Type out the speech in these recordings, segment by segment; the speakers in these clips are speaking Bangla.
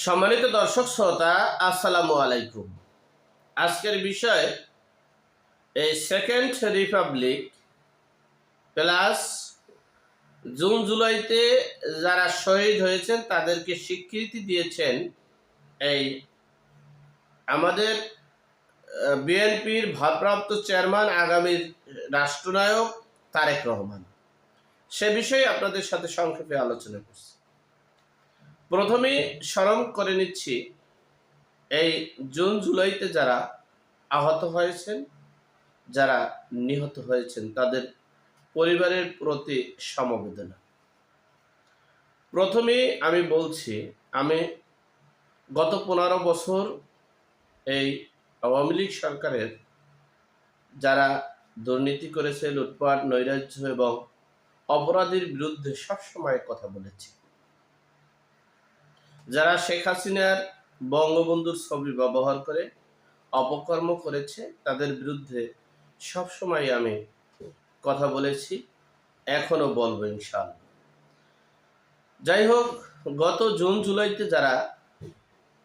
সম্মানিত দর্শক শ্রোতা, আসসালামু আলাইকুম। আজকের বিষয় এই সেকেন্ড রিপাবলিক প্লাস জুন জুলাইতে যারা শহীদ হয়েছেন তাদেরকে স্বীকৃতি দিয়েছেন এই আমাদের বিএনপির ভারপ্রাপ্ত চেয়ারম্যান, আগামী রাষ্ট্রনায়ক তারেক রহমান। সে বিষয়ে আপনাদের সাথে সংক্ষেপে আলোচনা করছি। প্রথমেই স্মরণ করে নিচ্ছি এই জুন জুলাইতে যারা আহত হয়েছেন, যারা নিহত হয়েছেন, তাদের পরিবারের প্রতি সমবেদনা। প্রথমেই আমি বলছি, আমি গত 15 বছর এই আওয়ামী লীগ সরকারের যারা দুর্নীতি করেছে, লুটপাট, নৈরাজ্য এবং অপরাধীর বিরুদ্ধে সবসময় কথা বলেছি। যারা শেখ হাসিনার বঙ্গবন্ধুর ছবি ব্যবহার করে অপকর্ম করেছে তাদের বিরুদ্ধে সবসময় আমি কথা বলেছি, এখনো বলবো ইনশাআল্লাহ। যাই হোক, গত জুন জুলাইতে যারা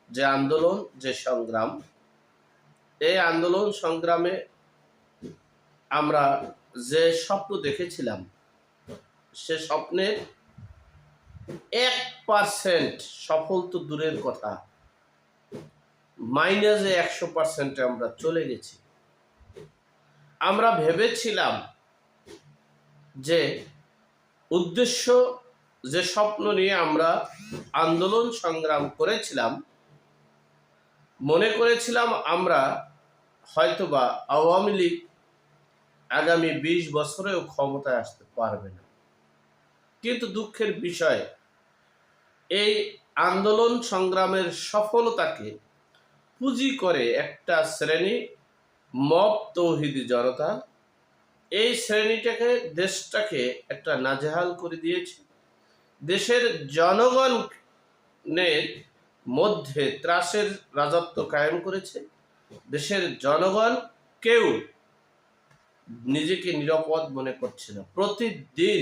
যে আন্দোলন, যে সংগ্রাম, এই আন্দোলন সংগ্রামে আমরা যে স্বপ্ন দেখেছিলাম, সে স্বপ্নের 1% সফল তো দূরের কথা, মাইনাসে 100% আমরা চলে গেছি। আমরা ভেবেছিলাম যে উদ্দেশ্য, যে স্বপ্ন নিয়ে আমরা আন্দোলন সংগ্রাম করেছিলাম, মনে করেছিলাম আমরা হয়তোবা আওয়ামী লীগ আগামী 20 বছরেও ক্ষমতায় আসতে পারবে না। কিন্তু দুঃখের বিষয়, এই আন্দোলন সংগ্রামের সফলতাকে পুঁজি করে একটা শ্রেণী, মব তৌহিদি জনতা, এই শ্রেণীটাকে, দেশটাকে একটা নাজেহাল করে দিয়েছে। দেশের জনগণের মধ্যে ত্রাসের রাজত্ব কায়েম করেছে। দেশের জনগণ কেউ নিজেকে নিরাপদ মনে করছে না। প্রতিদিন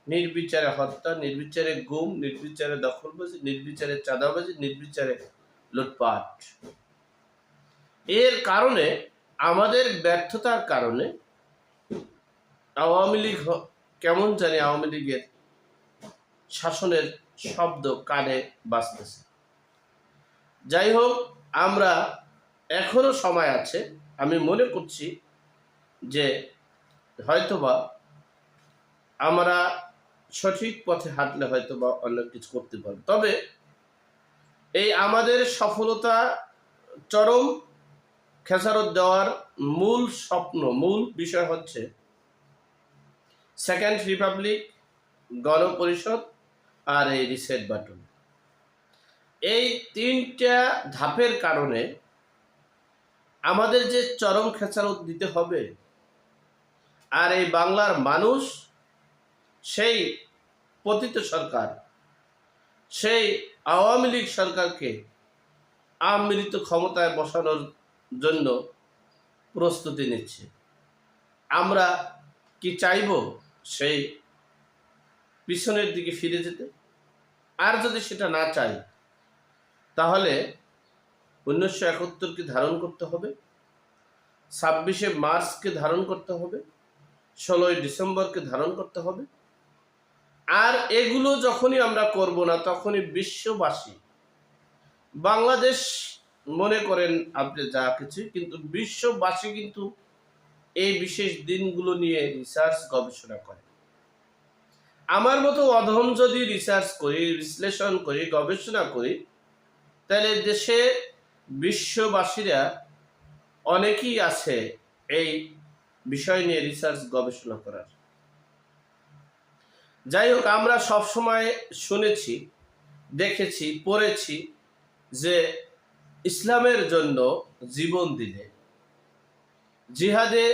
নির্বিচারে হত্যা, নির্বিচারে গুম, নির্বিচারে দখলবাজি, নির্বিচারে চাঁদাবাজি, নির্বিচারে লুটপাট। এর কারণে, আমাদের ব্যর্থতার কারণে আওয়ামী লীগ কেমন জানি আওয়ামী লীগের শাসনের শব্দ কানে বাজতেছে। যাই হোক, আমরা এখনো সময় আছে। আমি মনে করছি যে হয়তোবা আমরা সঠিক পথে হাঁটলে হয়তোবা অনেক কিছু করতে পারব। তবে এই আমাদের সফলতা চরম খেসারত দেওয়ার মূল স্বপ্ন, মূল বিষয় হচ্ছে সেকেন্ড রিপাবলিক, গণপরিষদ আর এই রিসেট বাটন। এই 3টা ধাপের কারণে আমাদের যে চরম খেসারত দিতে হবে, আর এই বাংলার মানুষ সেই পতিত সরকার, সেই আওয়ামী লীগ সরকারকে আমৃত ক্ষমতায় বসানোর জন্য প্রস্তুতি নিচ্ছে। আমরা কি চাইব সেই পিছনের দিকে ফিরে যেতে? আর যদি সেটা না চাই, তাহলে 1971কে ধারণ করতে হবে, 26শে মার্চকে ধারণ করতে হবে, 16ই ডিসেম্বরকে ধারণ করতে হবে। আর এগুলো যখনই আমরা করব না, তখনই বিশ্ববাসী, বাংলাদেশ মনে করেন আপনি যা কিছু, কিন্তু বিশ্ববাসী কিন্তু এই বিশেষ দিনগুলো নিয়ে রিসার্চ, গবেষণা করে। আমার মতো অধম যদি রিসার্চ করি, বিশ্লেষণ করি, গবেষণা করি, তাহলে দেশে বিশ্ববাসীরা অনেকেই আছে এই বিষয় নিয়ে রিসার্চ গবেষণা করার। যাই হোক, আমরা সবসময় শুনেছি, দেখেছি, পড়েছি যে ইসলামের জন্য জীবন দিলে, জিহাদে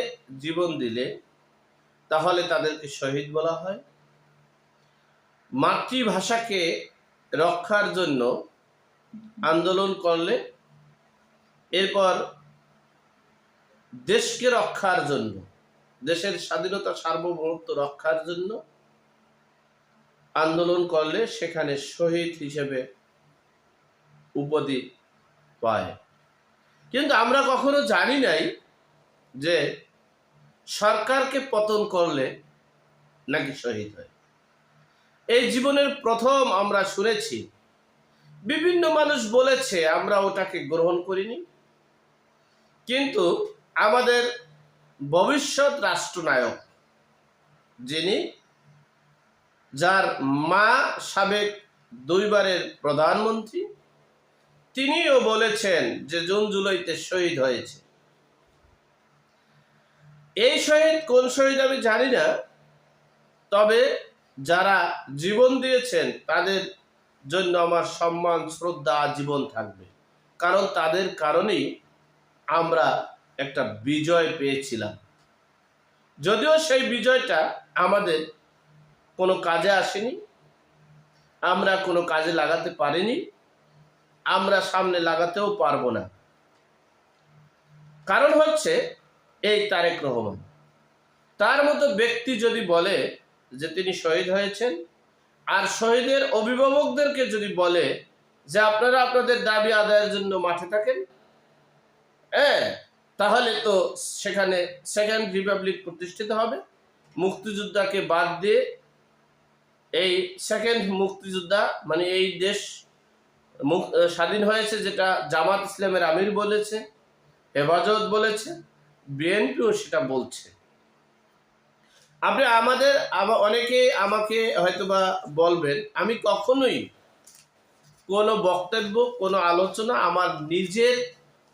জীবন দিলে, তাহলে তাদেরকে শহীদ বলা হয়। মাতৃভাষাকে রক্ষার জন্য আন্দোলন করলে, এরপর দেশকে রক্ষার জন্য, দেশের স্বাধীনতা সার্বভৌমত্ব রক্ষার জন্য আন্দোলন করলে সেখানে শহীদ হিসেবে উপাধি পায়। কিন্তু আমরা কখনো জানি নাই যে সরকারকে পতন করলে নাকি শহীদ হয়। এই জীবনের প্রথম আমরা শুনেছি, বিভিন্ন মানুষ বলেছে, আমরা ওটাকে গ্রহণ করিনি। কিন্তু আমাদের ভবিষ্যৎ রাষ্ট্রনায়ক, যিনি, যার মা সাবেক 2 বারের প্রধানমন্ত্রী, তিনিও বলেছেন যে জুন জুলাইতে শহীদ হয়েছে। এই শহীদ কোন শহীদ আমি জানি না, তবে যারা জীবন দিয়েছেন তাদের জন্য আমার সম্মান শ্রদ্ধা আজীবন থাকবে। কারণ তাদের কারণেই আমরা একটা বিজয় পেয়েছিলাম। যদিও সেই বিজয়টা আমাদের কোনো কাজে আসেনি, আমরা কোনো কাজে লাগাতে পারিনি, আমরা সামনে লাগাতেও পারবো না। কারণ হচ্ছে এই তারেক রহমান। তার মতো ব্যক্তি যদি বলে যে তিনি শহীদ হয়েছেন, আর শহীদের অভিভাবকদেরকে যদি বলে যে আপনারা আপনাদের দাবি আদায়ের জন্য মাঠে থাকেন, তাহলে তো সেখানে সেকেন্ড রিপাবলিক প্রতিষ্ঠিত হবে। মুক্তিযোদ্ধাকে বাদ দিয়ে এই সেকেন্ড মুক্তিযোদ্ধা, মানে এই দেশ স্বাধীন হয়েছে, যেটা জামাত ইসলামের আমির বলেছে, হেফাজত বলেছে, বিএনপিও সেটা বলছে। আপনি অনেকে আমাকে হয়তোবা বলবেন, আমি কখনোই কোনো বক্তব্য, কোনো আলোচনা, আমার নিজের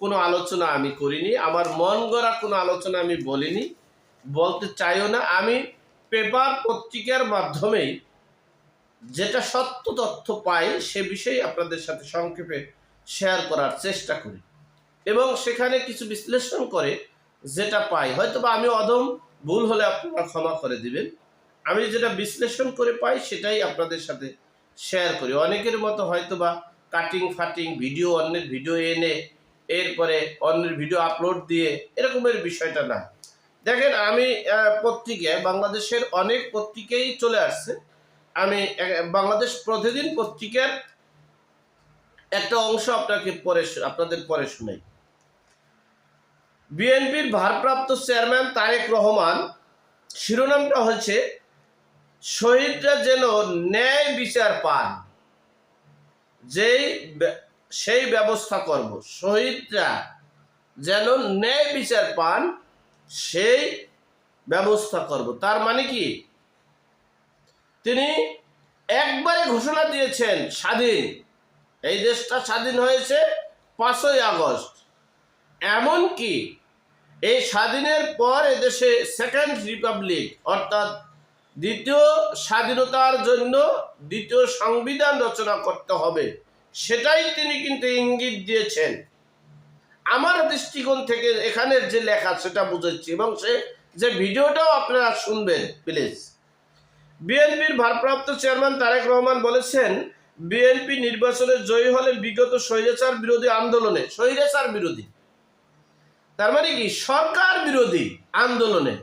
কোনো আলোচনা আমি করিনি, আমার মন গড়া কোনো আলোচনা আমি বলিনি, বলতে চাইও না। আমি পেপার পত্রিকার মাধ্যমেই যেটা সত্য তথ্য পাই সে বিষয়ে আপনাদের সাথে সংক্ষেপে শেয়ার করার চেষ্টা করি, এবং সেখানে কিছু বিশ্লেষণ করে যেটা পাই, হয়তোবা আমি অদম ভুল হলে আপনারা ক্ষমা করে দিবেন। আমি যেটা বিশ্লেষণ করে পাই সেটাই আপনাদের সাথে শেয়ার করি। অনেকের মতো হয়তোবা কাটিং ফাটিং ভিডিও, অন্যের ভিডিও এনে এরপরে অন্যের ভিডিও আপলোড দিয়ে এরকমের বিষয়টা না। দেখেন, আমি পত্রিকায়, বাংলাদেশের অনেক পত্রিকায় চলে আসছে, আমি বাংলাদেশ প্রতিদিন পত্রিকার একটা অংশ আপনাদের পরে শুনাই। বিএনপির ভারপ্রাপ্ত চেয়ারম্যান তারেক রহমান, শিরোনামটা হচ্ছে শহীদরা যেন ন্যায় বিচার পান, সেই ব্যবস্থা করব। শহীদরা যেন ন্যায় বিচার পান সেই ব্যবস্থা করব। তার মানে কি, তিনি একবারে ঘোষণা দিয়েছেন স্বাধীন, এই দেশটা স্বাধীন হয়েছে 5ই আগস্ট। এমনকি এই স্বাধীনের পর এদেশে সেকেন্ড রিপাবলিক, অর্থাৎ দ্বিতীয় স্বাধীনতার জন্য দ্বিতীয় সংবিধান রচনা করতে হবে, সেটাই তিনি কিন্তু ইঙ্গিত দিয়েছেন। আমার দৃষ্টিকোণ থেকে এখানের যে লেখা সেটা বুঝাচ্ছি, এবং সে যে ভিডিওটাও আপনারা শুনবেন প্লিজ। বিএনপির ভারপ্রাপ্ত চেয়ারম্যান তারেক রহমান বলেছেন, বিএনপি নির্বাচনে জয়ী হলে বিগত স্বৈরাচার বিরোধী আন্দোলনে, স্বৈরাচার বিরোধী তার মানে কি, সরকার বিরোধী আন্দোলনে,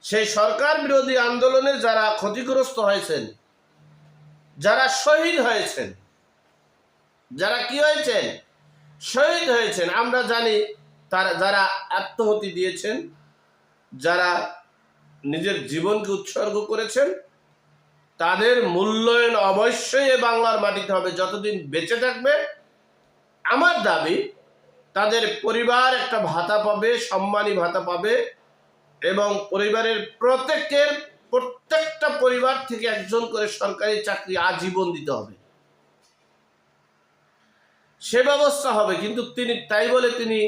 সেই সরকার বিরোধী আন্দোলনে যারা ক্ষতিগ্রস্ত হয়েছেন, যারা শহীদ হয়েছেন, যারা কি হয়েছেন, শহীদ হয়েছেন, আমরা জানি, যারা আত্মহতি দিয়েছেন, যারা নিজের জীবনকে উৎসর্গ করেছেন, তাদের মূল্যায়ন অবশ্যই বাংলার মাটিতে হবে। যতদিন বেঁচে থাকবে, আমার দাবি তাদের পরিবার একটা ভাতা পাবে, সম্মানী ভাতা পাবে, এবং পরিবারের প্রত্যেকটা পরিবার থেকে একজন করে সরকারি চাকরি আজীবন দিতে হবে, সে ব্যবস্থা হবে। কিন্তু তিনি তাই বলে তিনি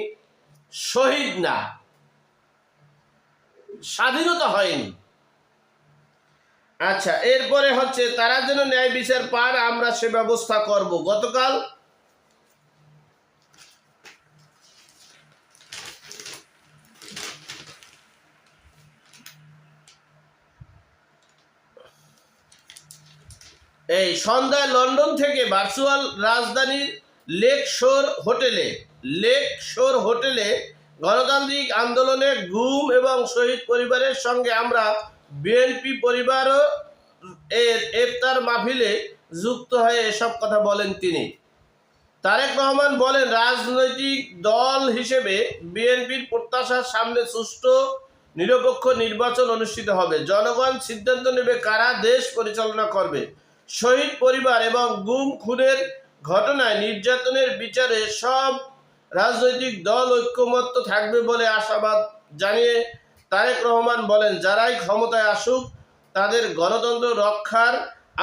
শহীদ না, স্বাধীনতা হয়নি। আচ্ছা, এরপরে হচ্ছে তারা যেন ন্যায় বিচার পান, আমরা সে ব্যবস্থা করব। গতকাল এই সন্ধ্যায় লন্ডন থেকে ভার্চুয়াল রাজধানীর লেক শোর হোটেলে গণতান্ত্রিক আন্দোলনে গুম এবং শহীদ পরিবারের সঙ্গে আমরা বিএনপি পরিবারও এর ইফতার মাহফিলে যুক্ত হয়ে এসব কথা বলেন তিনি। তারেক রহমান বলেন, রাজনৈতিক দল হিসেবে বিএনপির প্রত্যাশার সামনে সুষ্ঠু নিরপেক্ষ নির্বাচন অনুষ্ঠিত হবে। জনগণ সিদ্ধান্ত নেবে কারা দেশ পরিচালনা করবে। শহীদ পরিবার এবং গুম খুনের ঘটনায় নির্যাতনের বিচারে সব রাজনৈতিক দল ঐক্যমত্য থাকবে বলে আশাবাদ জানিয়ে তারেক রহমান বলেন, যারাই ক্ষমতায় আসুক তাদের গণতন্ত্র রক্ষার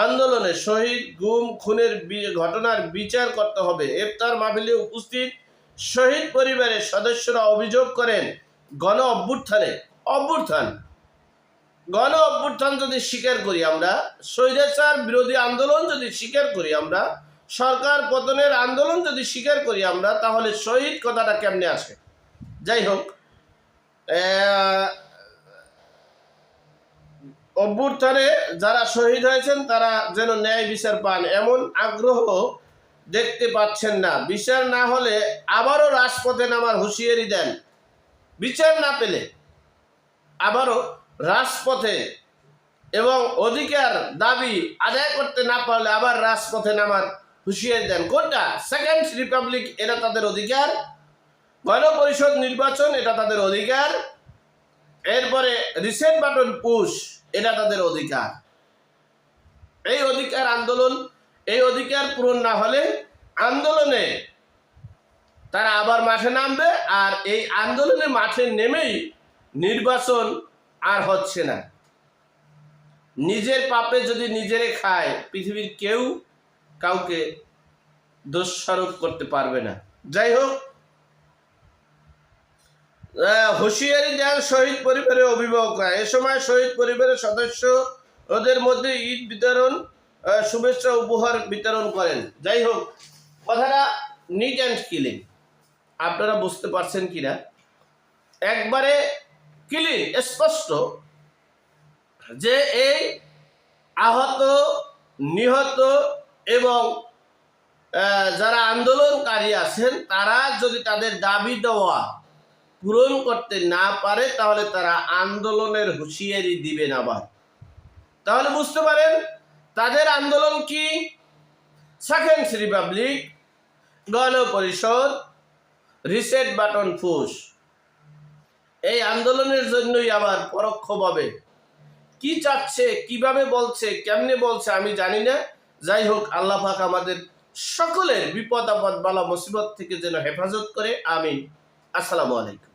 আন্দোলনে শহীদ গুম খুনের ঘটনার বিচার করতে হবে। ইফতার মাহফিলে উপস্থিত শহীদ পরিবারের সদস্যরা অভিযোগ করেন, গণ অভ্যুত্থান যদি স্বীকার করি আমরা, স্বৈরাচার বিরোধী আন্দোলন যদি স্বীকার করি আমরা, সরকার পতনের আন্দোলন যদি স্বীকার করি আমরা, তাহলে শহীদ কথাটা কেমনে আসে? যাই হোক, অভ্যুত্থানে যারা শহীদ হয়েছেন তারা যেন ন্যায় বিচার পান, এমন আগ্রহ দেখতে পাচ্ছেন না। বিচার না হলে আবারও রাজপথে নামার হুঁশিয়ারি দেন। বিচার না পেলে আবারও রাজপথে এবং অধিকার দাবি আদায় করতে না পারলে আবার রাজপথে নামার হুঁশিয়ারি দেন। কোনটা? সেকেন্ড রিপাবলিক, এটা তাদের অধিকার। গণপরিষদ নির্বাচন, এটা তাদের অধিকার। এরপরে রিসেট বাটন পুশ, এটা তাদের অধিকার। এই অধিকার পূরণ না হলে আন্দোলনে তারা আবার মাঠে নামবে, আর এই আন্দোলনে মাঠে নেমেই নির্বাচন আর হচ্ছে না। নিজের পাপে যদি নিজেরে খায়, পৃথিবীর কেউ কাউকে দোষারোপ করতে পারবে না। যাই হোক, হুঁশিয়ারি দেন শহীদ পরিবারের অভিভাবকরা। এ সময় শহীদ পরিবারের সদস্য ওদের মধ্যে ঈদ বিতরণ, শুভেচ্ছা উপহার বিতরণ করেন। যাই হোক, কথাটা নিট অ্যান্ড ক্লিন, আপনারা বুঝতে পারছেন কিনা? একবারে ক্লিন, স্পষ্ট যে এই আহত, নিহত এবং যারা আন্দোলনকারী আছেন তারা যদি তাদের দাবি দেওয়া পূরণ করতে না পারে তাহলে তারা আন্দোলনের হুঁশিয়ারি দিবেন আবার। তাহলে বুঝতে পারেন তাদের আন্দোলন কি? সেকেন্ড রিপাবলিক, গণপরিষদ, রিসেট বাটন পুশ। এই আন্দোলনের জন্যই আবার পরোক্ষভাবে কি চাচ্ছে, কিভাবে বলছে, কেমনে বলছে আমি জানি না। যাই হোক, আল্লাহ পাক আমাদের সকলের বিপদ আপদ বালা মুসিবত থেকে যেন হেফাজত করে। আমিন। আসসালামু আলাইকুম।